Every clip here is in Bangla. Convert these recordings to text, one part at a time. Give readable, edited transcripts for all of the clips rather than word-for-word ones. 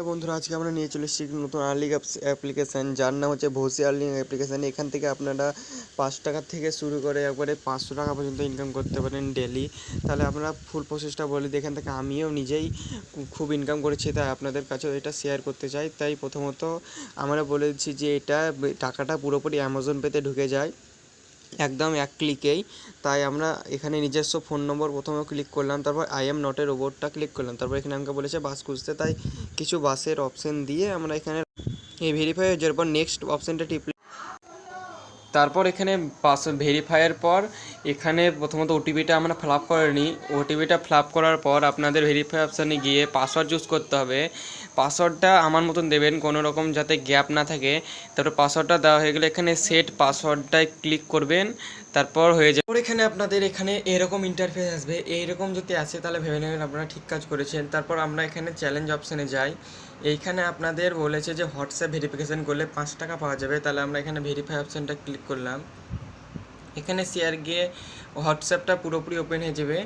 হ্যাঁ বন্ধুরা, আজকে আমরা নিয়ে চলে এসেছি নতুন আর্নিং অ্যাপ্লিকেশান, যার নাম হচ্ছে ভোসি আর্নিং অ্যাপ্লিকেশান। এখান থেকে আপনারা 5 টাকা থেকে শুরু করে একবারে 500 টাকা পর্যন্ত ইনকাম করতে পারেন ডেলি। তাহলে আপনারা ফুল প্রসেসটা বলে দিই। এখান থেকে আমিও নিজেই খুব ইনকাম করেছি, তাই আপনাদের কাছেও এটা শেয়ার করতে চাই। তাই প্রথমত আমরা বলে দিচ্ছি যে এটা টাকাটা পুরোপুরি অ্যামাজন পেতে ঢুকে যায় একদম এক ক্লিকেই। তাই আমরা এখানে নিজস্ব ফোন নম্বর প্রথমে ক্লিক করলাম, তারপর আই এম নটের ওপরটা ক্লিক করলাম, তারপর এখানে আমাকে বলেছে বাস খুঁজতে, তাই কিছু বাসের অপশান দিয়ে আমরা এখানে এই ভেরিফাই হয়ে যাওয়ার পর নেক্সট অপশানটা টিপলে তারপর এখানে পাস ভেরিফাইয়ের পর এখানে প্রথমত ওটিপিটা আমরা ফিল আপ করে নিই। ওটিপিটা ফিল আপ করার পর আপনাদের ভেরিফাই অপশানে গিয়ে পাসওয়ার্ড চুজ করতে হবে। পাসওয়ার্ডটা আমার মতন দেবেন, কোনো রকম যাতে গ্যাপ না থাকে। তারপর পাসওয়ার্ডটা দেওয়া হয়ে গেলে এখানে সেট পাসওয়ার্ডটায় ক্লিক করবেন, তারপর হয়ে যাবে। এখানে আপনাদের এখানে এরকম ইন্টারফেস আসবে। এইরকম যদি আসে তাহলে ভেবে নেবেন আপনারা ঠিক কাজ করেছেন। তারপর আমরা এখানে চ্যালেঞ্জ অপশানে যাই। এইখানে আপনাদের বলেছে যে হোয়াটসঅ্যাপ ভেরিফিকেশান করলে 5 টাকা পাওয়া যাবে। তাহলে আমরা এখানে ভেরিফাই অপশানটা ক্লিক করলাম। এখানে শেয়ার গিয়ে হোয়াটসঅ্যাপটা পুরোপুরি ওপেন হয়ে যাবে।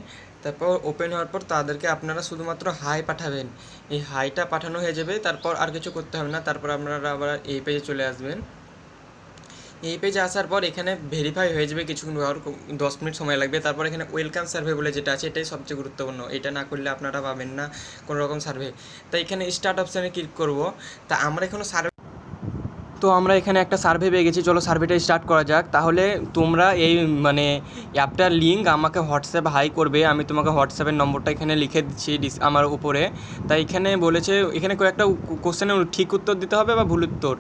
তারপর ওপেন হওয়ার পর তাদেরকে আপনারা শুধুমাত্র হাই পাঠাবেন। এই হাইটা পাঠানো হয়ে যাবে, তারপর আর কিছু করতে হবে না। তারপর আপনারা আবার এই পেজে চলে আসবেন। এই পেজে আসার পর এখানে ভেরিফাই হয়ে যাবে, কিছুক্ষণ 10 মিনিট সময় লাগবে। তারপর এখানে ওয়েলকাম সার্ভে বলে যেটা আছে, এটাই সবচেয়ে গুরুত্বপূর্ণ। এটা না করলে আপনারা পাবেন না কোনো রকম সার্ভে। তাই এখানে স্টার্ট অপশানে ক্লিক করব। তা আমরা আমরা এখানে একটা সার্ভে পেয়ে গেছি। চলো সার্ভেটা স্টার্ট করা যাক। তাহলে তোমরা এই অ্যাপটার লিঙ্ক আমাকে হোয়াটসঅ্যাপ হাই করবে। আমি তোমাকে হোয়াটসঅ্যাপের নম্বরটা এখানে লিখে দিচ্ছি আমার উপরে। তাই এখানে বলেছে এখানে কয়েকটা কোশ্চেনের ঠিক উত্তর দিতে হবে বা ভুল উত্তর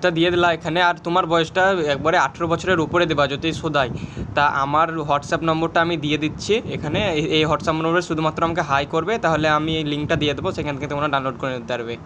তা দিয়ে দিলা এখানে। আর তোমার বয়সটা একবারে 18 বছরের উপরে দেবা যদি শোধায়। তা আমার হোয়াটসঅ্যাপ নম্বরটা আমি দিয়ে দিচ্ছি এখানে। এই হোয়াটসঅ্যাপ নম্বরে শুধুমাত্র আমাকে হাই করবে, তাহলে আমি এই লিঙ্কটা দিয়ে দেবো, সেখান থেকে তোমরা ডাউনলোড করে নিতে পারবে।